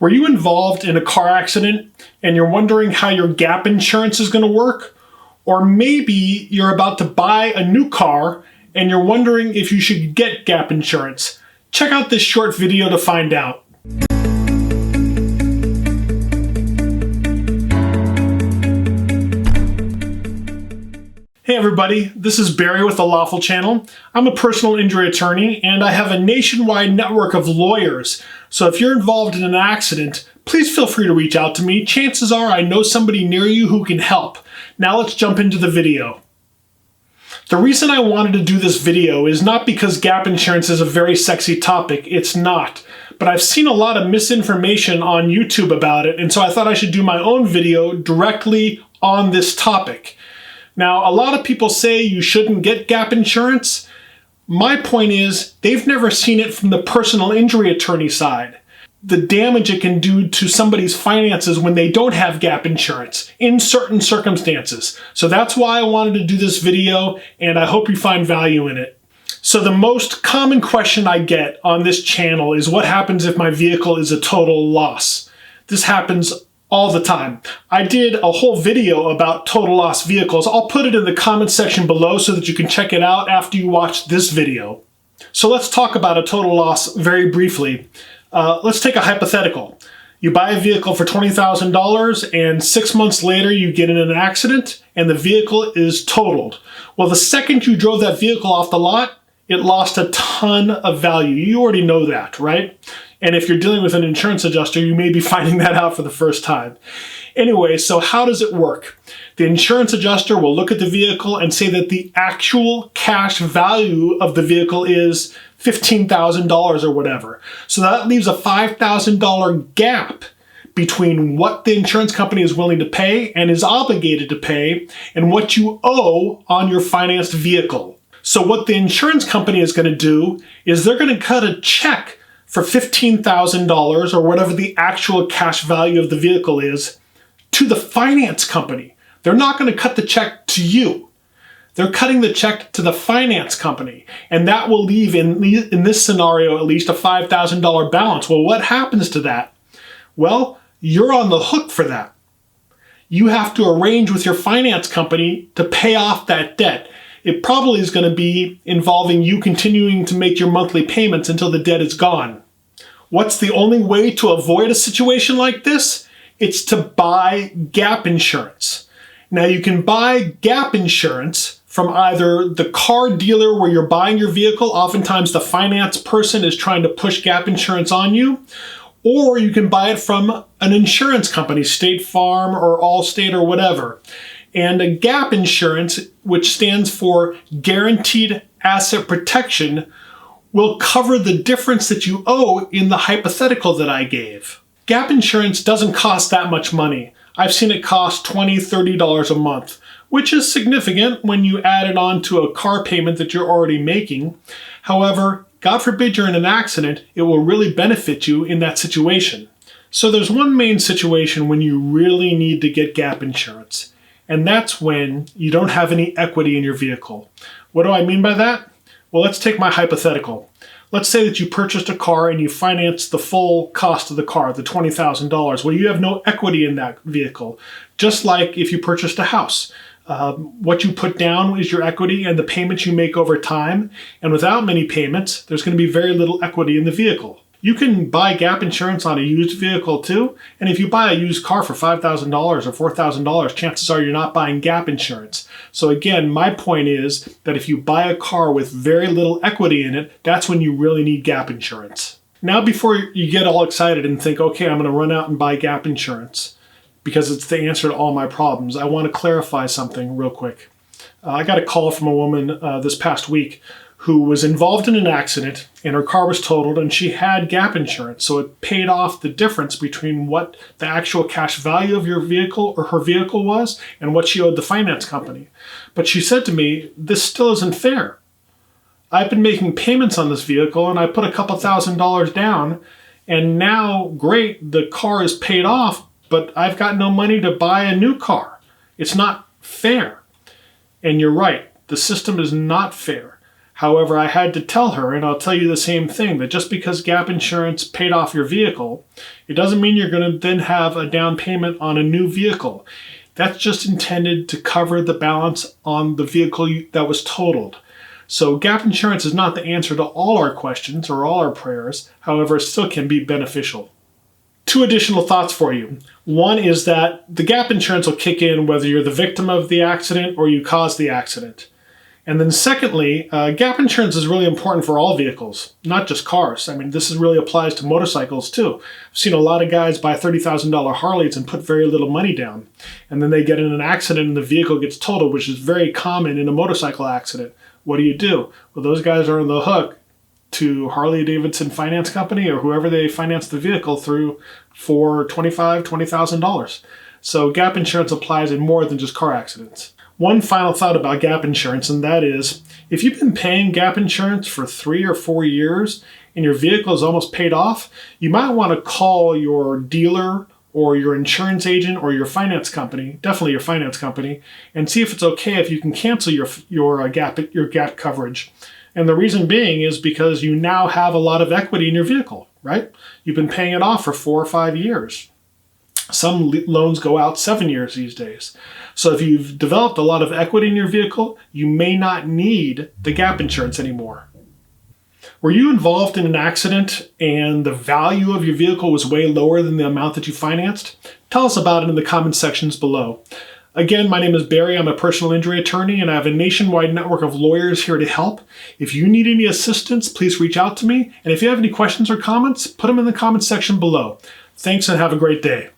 Were you involved in a car accident and you're wondering how your gap insurance is going to work? Or maybe you're about to buy a new car and you're wondering if you should get gap insurance. Check out this short video to find out. Hey everybody, this is Barry with the Lawful Channel. I'm a personal injury attorney and I have a nationwide network of lawyers. So if you're involved in an accident, please feel free to reach out to me. Chances are I know somebody near you who can help. Now let's jump into the video. The reason I wanted to do this video is not because gap insurance is a very sexy topic. It's not. But I've seen a lot of misinformation on YouTube about it, and so I thought I should do my own video directly on this topic. Now, a lot of people say you shouldn't get gap insurance. My point is, they've never seen it from the personal injury attorney side. The damage it can do to somebody's finances when they don't have gap insurance in certain circumstances. So that's why I wanted to do this video, and I hope you find value in it. So the most common question I get on this channel is what happens if my vehicle is a total loss? This happens all the time. I did a whole video about total loss vehicles. I'll put it in the comment section below so that you can check it out after you watch this video. So let's talk about a total loss very briefly. Let's take a hypothetical. You buy a vehicle for $20,000 and 6 months later you get in an accident and the vehicle is totaled. Well, the second you drove that vehicle off the lot, it lost a ton of value. You already know that, right? And if you're dealing with an insurance adjuster, you may be finding that out for the first time. Anyway, so how does it work? The insurance adjuster will look at the vehicle and say that the actual cash value of the vehicle is $15,000 or whatever. So that leaves a $5,000 gap between what the insurance company is willing to pay and is obligated to pay and what you owe on your financed vehicle. So what the insurance company is going to do is they're going to cut a check for $15,000 or whatever the actual cash value of the vehicle is to the finance company. They're not going to cut the check to you. They're cutting the check to the finance company, and that will leave, in this scenario, at least a $5,000 balance. Well, what happens to that? Well, you're on the hook for that. You have to arrange with your finance company to pay off that debt. It probably is going to be involving you continuing to make your monthly payments until the debt is gone. What's the only way to avoid a situation like this? It's to buy gap insurance. Now, you can buy gap insurance from either the car dealer where you're buying your vehicle. Oftentimes the finance person is trying to push gap insurance on you. Or you can buy it from an insurance company, State Farm or Allstate or whatever. And a gap insurance, which stands for Guaranteed Asset Protection, will cover the difference that you owe in the hypothetical that I gave. Gap insurance doesn't cost that much money. I've seen it cost $20, $30 a month, which is significant when you add it on to a car payment that you're already making. However, God forbid you're in an accident, it will really benefit you in that situation. So there's one main situation when you really need to get gap insurance, and that's when you don't have any equity in your vehicle. What do I mean by that? Well, let's take my hypothetical. Let's say that you purchased a car and you financed the full cost of the car, the $20,000. Well, you have no equity in that vehicle, just like if you purchased a house. What you put down is your equity and the payments you make over time. And without many payments, there's going to be very little equity in the vehicle. You can buy gap insurance on a used vehicle too. And if you buy a used car for $5,000 or $4,000, chances are you're not buying gap insurance. So again, my point is that if you buy a car with very little equity in it, that's when you really need gap insurance. Now, before you get all excited and think, okay, I'm going to run out and buy gap insurance because it's the answer to all my problems, I want to clarify something real quick. I got a call from a woman this past week who was involved in an accident and her car was totaled and she had gap insurance. So it paid off the difference between what the actual cash value of your vehicle or her vehicle was and what she owed the finance company. But she said to me, this still isn't fair. I've been making payments on this vehicle and I put a couple $1,000s down and now, great, the car is paid off, but I've got no money to buy a new car. It's not fair. And you're right, the system is not fair. However, I had to tell her, and I'll tell you the same thing, that just because gap insurance paid off your vehicle, it doesn't mean you're going to then have a down payment on a new vehicle. That's just intended to cover the balance on the vehicle that was totaled. So gap insurance is not the answer to all our questions or all our prayers. However, it still can be beneficial. 2 additional thoughts for you. One is that the gap insurance will kick in whether you're the victim of the accident or you caused the accident. And then secondly, gap insurance is really important for all vehicles, not just cars. I mean, this really applies to motorcycles too. I've seen a lot of guys buy $30,000 Harleys and put very little money down. And then they get in an accident and the vehicle gets totaled, which is very common in a motorcycle accident. What do? Well, those guys are on the hook to Harley-Davidson Finance Company or whoever they finance the vehicle through for $20,000. So gap insurance applies in more than just car accidents. One final thought about gap insurance, and that is, if you've been paying gap insurance for 3 or 4 years and your vehicle is almost paid off, you might want to call your dealer or your insurance agent or your finance company, definitely your finance company, and see if it's okay if you can cancel your gap coverage. And the reason being is because you now have a lot of equity in your vehicle, right? You've been paying it off for 4 or 5 years. Some loans go out 7 years these days. So if you've developed a lot of equity in your vehicle, you may not need the gap insurance anymore. Were you involved in an accident and the value of your vehicle was way lower than the amount that you financed? Tell us about it in the comment sections below. Again, my name is Barry. I'm a personal injury attorney and I have a nationwide network of lawyers here to help. If you need any assistance, please reach out to me. And if you have any questions or comments, put them in the comment section below. Thanks and have a great day.